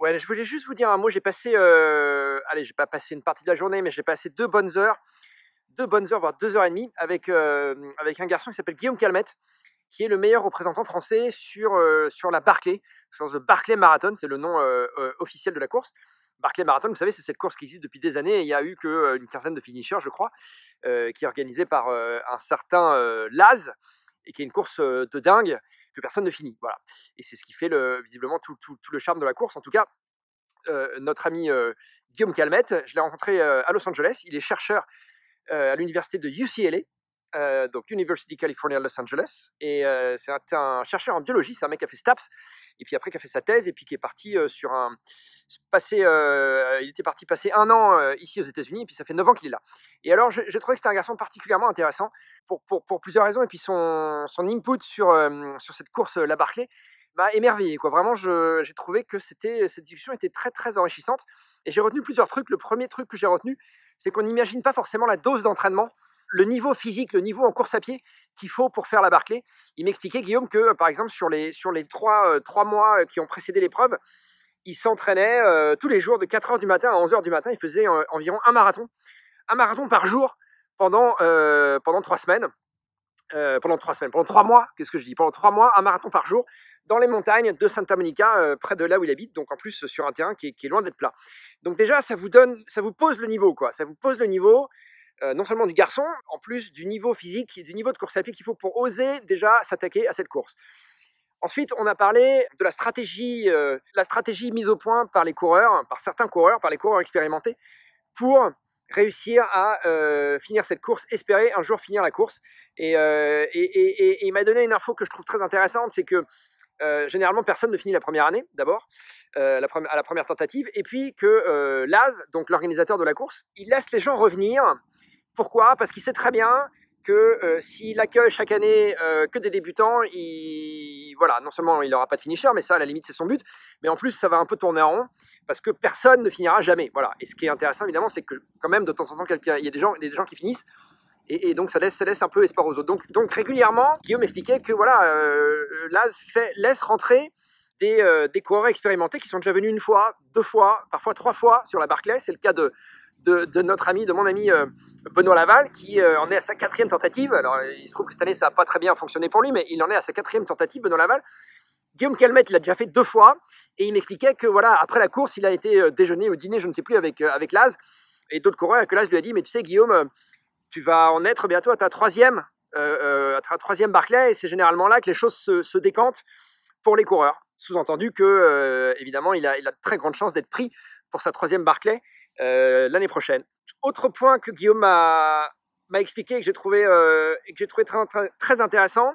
Ouais, je voulais juste vous dire un mot. J'ai passé, allez, j'ai pas passé une partie de la journée, mais j'ai passé 2 bonnes heures, voire 2 heures et demie avec un garçon qui s'appelle Guillaume Calmette, qui est le meilleur représentant français sur la Barclay, sur The Barclay Marathon, c'est le nom officiel de la course. Barclay Marathon, vous savez, c'est cette course qui existe depuis des années et il y a eu qu'une quinzaine de finishers, je crois, qui est organisée par un certain Laz et qui est une course de dingue que personne ne finit. Voilà. Et c'est ce qui fait visiblement tout le charme de la course. En tout cas, notre ami Guillaume Calmette, je l'ai rencontré à Los Angeles. Il est chercheur à l'université de UCLA, donc University California Los Angeles. Et c'est un chercheur en biologie, c'est un mec qui a fait STAPS, et puis après qui a fait sa thèse, et puis qui est parti il était parti passer 1 an ici aux États-Unis, et puis ça fait 9 ans qu'il est là. Et alors, j'ai trouvé que c'était un garçon particulièrement intéressant pour plusieurs raisons, et puis son input sur cette course, la Barclay, m'a émerveillé, quoi. Vraiment, j'ai trouvé que cette discussion était très, très enrichissante, et j'ai retenu plusieurs trucs. Le premier truc que j'ai retenu, c'est qu'on n'imagine pas forcément la dose d'entraînement, le niveau physique, le niveau en course à pied qu'il faut pour faire la Barclay. Il m'expliquait, Guillaume, que par exemple sur les 3 mois qui ont précédé l'épreuve, il s'entraînait tous les jours de 4 heures du matin à 11 heures du matin. Il faisait environ un marathon par jour pendant 3 semaines. Pendant 3 mois, qu'est-ce que je dis? Pendant 3 mois, un marathon par jour dans les montagnes de Santa Monica, près de là où il habite, donc en plus sur un terrain qui est loin d'être plat. Donc déjà, ça vous pose le niveau, quoi. Ça vous pose le niveau, non seulement du garçon, en plus du niveau physique, du niveau de course à pied qu'il faut pour oser déjà s'attaquer à cette course. Ensuite, on a parlé de la stratégie mise au point par les coureurs, par certains coureurs, par les coureurs expérimentés, pour réussir à finir cette course, espérer un jour finir la course. Et il m'a donné une info que je trouve très intéressante, c'est que généralement personne ne finit la première année, d'abord, à la première tentative, et puis que Laz, donc l'organisateur de la course, il laisse les gens revenir. Pourquoi? Parce qu'il sait très bien que s'il accueille chaque année que des débutants, voilà, non seulement il n'aura pas de finisher, mais ça, à la limite, c'est son but, mais en plus, ça va un peu tourner en rond, parce que personne ne finira jamais. Voilà. Et ce qui est intéressant, évidemment, c'est que quand même, de temps en temps, il y a des gens qui finissent, et donc ça laisse un peu espoir aux autres. Donc régulièrement, Guillaume expliquait que voilà, Laz laisse rentrer des coureurs expérimentés qui sont déjà venus 1 fois, 2 fois, parfois 3 fois sur la Barclay. C'est le cas de mon ami Benoît Laval, qui en est à sa 4e tentative. Alors il se trouve que cette année ça n'a pas très bien fonctionné pour lui, mais il en est à sa 4e tentative, Benoît Laval. Guillaume Calmette, il l'a déjà fait 2 fois, et il m'expliquait que voilà, après la course, il a été déjeuner ou dîner, je ne sais plus, avec Laz et d'autres coureurs, et que Laz lui a dit, mais tu sais Guillaume, tu vas en être bientôt à ta 3e Barclay, et c'est généralement là que les choses se décantent pour les coureurs. Sous-entendu que, évidemment, il a de très grandes chances d'être pris pour sa 3e Barclay l'année prochaine. Autre point que Guillaume m'a expliqué et que j'ai trouvé, très, très intéressant,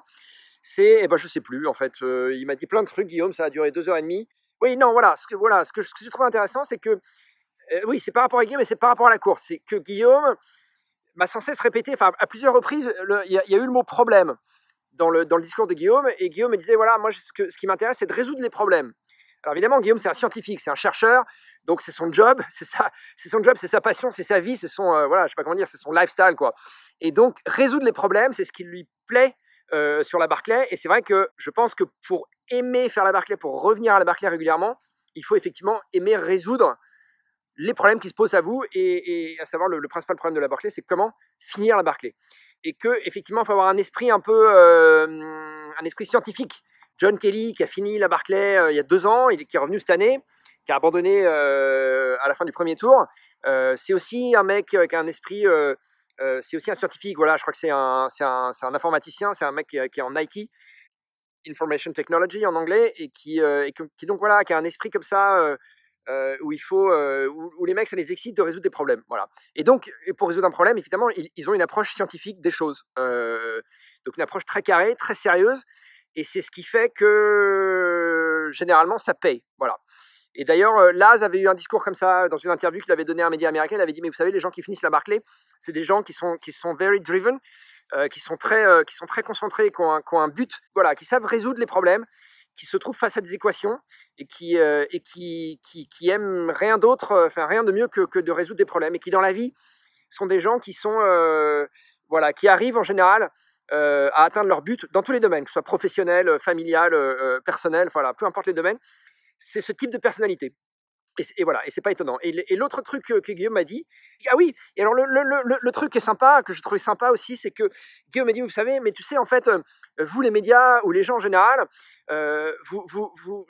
c'est, je ne sais plus, en fait, il m'a dit plein de trucs, Guillaume, ça a duré 2 heures et demie. Oui, non, voilà, ce que j'ai trouvé intéressant, c'est que, oui, c'est par rapport à Guillaume, mais c'est par rapport à la course. C'est que Guillaume m'a sans cesse répété, enfin, à plusieurs reprises, il y a eu le mot problème dans le discours de Guillaume, et Guillaume me disait, voilà, moi, ce qui m'intéresse, c'est de résoudre les problèmes. Alors évidemment, Guillaume, c'est un scientifique, c'est un chercheur, donc c'est son job, c'est sa passion, c'est sa vie, c'est son, voilà, je sais pas comment dire, c'est son lifestyle, quoi. Et donc, résoudre les problèmes, c'est ce qui lui plaît sur la Barclay, et c'est vrai que je pense que pour aimer faire la Barclay, pour revenir à la Barclay régulièrement, il faut effectivement aimer résoudre les problèmes qui se posent à vous, et à savoir le principal problème de la Barclay, c'est comment finir la Barclay. Et que effectivement, il faut avoir un esprit un peu, un esprit scientifique. John Kelly, qui a fini la Barclay il y a 2 ans, qui est revenu cette année, qui a abandonné à la fin du premier tour. C'est aussi un mec qui a un esprit, c'est aussi un scientifique. Voilà, je crois que c'est un informaticien, c'est un mec qui est en IT, Information Technology en anglais, et qui donc voilà, qui a un esprit comme ça. Où il faut, où les mecs, ça les excite de résoudre des problèmes, voilà. Et donc, pour résoudre un problème, évidemment, ils ont une approche scientifique des choses, donc une approche très carrée, très sérieuse, et c'est ce qui fait que généralement ça paye, voilà. Et d'ailleurs, Laz avait eu un discours comme ça dans une interview qu'il avait donné à un média américain. Il avait dit, mais vous savez, les gens qui finissent la Barclay, c'est des gens qui sont very driven, qui sont très concentrés, qui ont un but, voilà, qui savent résoudre les problèmes, qui se trouvent face à des équations, et qui aiment rien d'autre, enfin rien de mieux que de résoudre des problèmes, et qui dans la vie sont des gens qui sont, voilà, qui arrivent en général à atteindre leur but dans tous les domaines, que ce soit professionnel, familial, personnel, voilà, peu importe les domaines. C'est ce type de personnalité. Et voilà, et c'est pas étonnant. Et l'autre truc que Guillaume m'a dit, ah oui, et alors le truc qui est sympa, que je trouvais sympa aussi, c'est que Guillaume m'a dit, vous savez, mais tu sais, en fait, vous les médias ou les gens en général,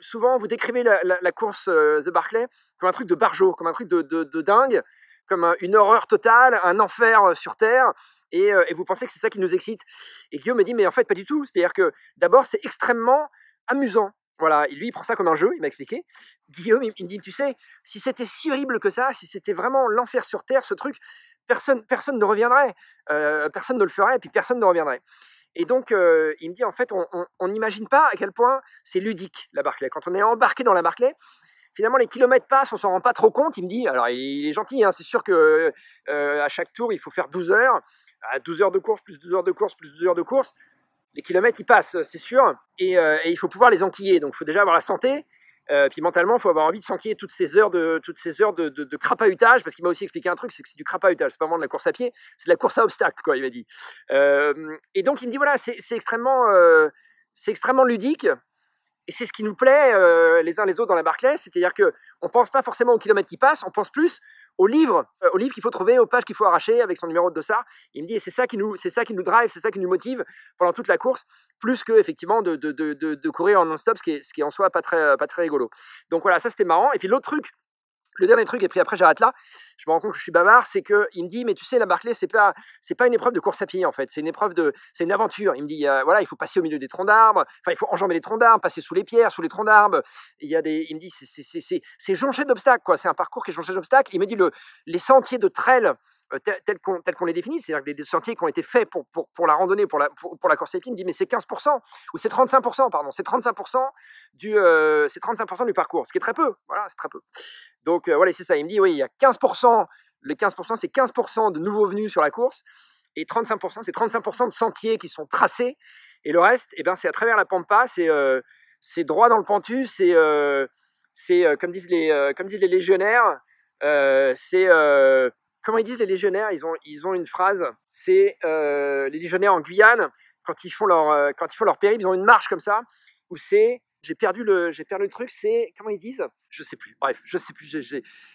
souvent vous décrivez la course The Barclay comme un truc de barjot, comme un truc de dingue, comme une horreur totale, un enfer sur Terre, et vous pensez que c'est ça qui nous excite. Et Guillaume m'a dit, mais en fait, pas du tout. C'est-à-dire que d'abord, c'est extrêmement amusant. Voilà, lui, il prend ça comme un jeu, il m'a expliqué. Guillaume, il me dit, tu sais, si c'était si horrible que ça, si c'était vraiment l'enfer sur Terre, ce truc, personne ne reviendrait, personne ne le ferait, et puis personne ne reviendrait. Et donc, il me dit, en fait, on n'imagine pas à quel point c'est ludique, la Barclay. Quand on est embarqué dans la Barclay, finalement, les kilomètres passent, on s'en rend pas trop compte. Il me dit, alors il est gentil, hein, c'est sûr que à chaque tour, il faut faire 12 heures, à 12 heures de course, plus 12 heures de course, plus 12 heures de course. Les kilomètres, ils passent, c'est sûr, et il faut pouvoir les enquiller. Donc, il faut déjà avoir la santé, puis mentalement, il faut avoir envie de s'enquiller toutes ces heures de crapahutage, parce qu'il m'a aussi expliqué un truc, c'est que c'est du crapahutage, c'est pas vraiment de la course à pied, c'est de la course à obstacles, quoi, il m'a dit. Et donc, il me dit, voilà, c'est extrêmement ludique, et c'est ce qui nous plaît les uns les autres dans la Barclay, c'est-à-dire qu'on ne pense pas forcément aux kilomètres qui passent, on pense plus aux livres qu'il faut trouver, aux pages qu'il faut arracher avec son numéro de dossard. Il me dit, et c'est ça qui nous drive, c'est ça qui nous motive pendant toute la course, plus que effectivement de courir en non-stop, ce qui est en soi pas très rigolo. Donc voilà, ça c'était marrant. Et puis l'autre truc, le dernier truc, et puis après j'arrête là, je me rends compte que je suis bavard, c'est qu'il me dit, mais tu sais, la Barclay, c'est pas une épreuve de course à pied en fait, c'est une aventure. Il me dit, voilà, il faut passer au milieu des troncs d'arbres, enfin il faut enjamber les troncs d'arbres, passer sous les pierres, sous les troncs d'arbres. Il me dit, c'est jonché d'obstacles, quoi, c'est un parcours qui est jonché d'obstacles. Il me dit, les sentiers de trail, tels qu'on les définit, c'est-à-dire que des sentiers qui ont été faits pour la randonnée, pour la course à pied, il me dit, mais c'est 15%, ou c'est 35%, pardon, c'est 35% du parcours, ce qui est très peu, voilà, c'est très peu. Donc voilà, c'est ça, il me dit, oui, il y a 15%, les 15%, c'est 15% de nouveaux venus sur la course, et 35%, c'est 35% de sentiers qui sont tracés, et le reste, eh ben, c'est à travers la pampa, c'est droit dans le pentu, c'est comme disent les légionnaires, comment ils disent les légionnaires, ils ont une phrase, c'est les légionnaires en Guyane, quand ils font leur périple, ils ont une marche comme ça, où c'est, j'ai perdu le truc, c'est, comment ils disent? Je sais plus, bref, je sais plus,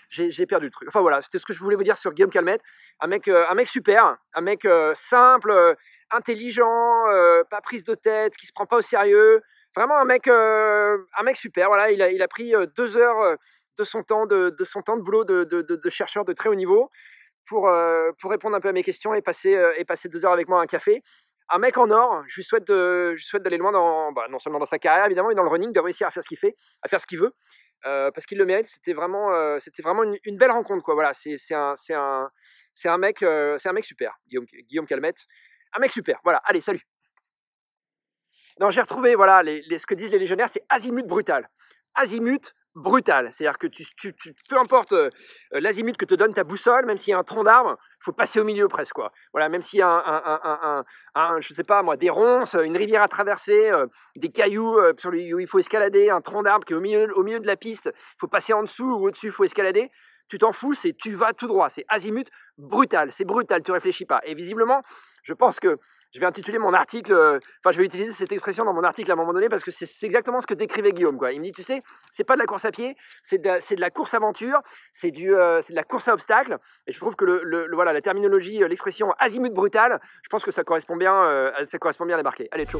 j'ai perdu le truc. Enfin voilà, c'était ce que je voulais vous dire sur Guillaume Calmette, un mec super, un mec simple, intelligent, pas prise de tête, qui se prend pas au sérieux, vraiment un mec super, voilà, il a pris 2 heures de son temps de boulot de chercheur de très haut niveau pour répondre un peu à mes questions et passer 2 heures avec moi à un café. Un mec en or, je lui souhaite d'aller loin non seulement dans sa carrière évidemment, mais dans le running, de réussir à faire ce qu'il fait, à faire ce qu'il veut, parce qu'il le mérite. C'était vraiment une belle rencontre, quoi. Voilà, c'est un mec super, Guillaume Calmette, un mec super. Voilà, allez, salut. Non, j'ai retrouvé, voilà, ce que disent les légionnaires, c'est azimut brutal. Azimut brutal, c'est-à-dire que peu importe l'azimut que te donne ta boussole, même s'il y a un tronc d'arbre, il faut passer au milieu presque, quoi. Voilà, même s'il y a je sais pas moi, des ronces, une rivière à traverser, des cailloux où il faut escalader, un tronc d'arbre qui est au milieu de la piste, il faut passer en dessous ou au-dessus, il faut escalader. Tu t'en fous, tu vas tout droit, c'est azimut brutal, c'est brutal, tu réfléchis pas. Et visiblement, je pense que je vais intituler mon article, je vais utiliser cette expression dans mon article à un moment donné, parce que c'est exactement ce que décrivait Guillaume, quoi. Il me dit, tu sais, c'est pas de la course à pied, c'est de la course aventure, c'est de la course à obstacles, et je trouve que voilà, la terminologie, l'expression azimut brutal, je pense que ça correspond bien à la Barclay. Allez, ciao.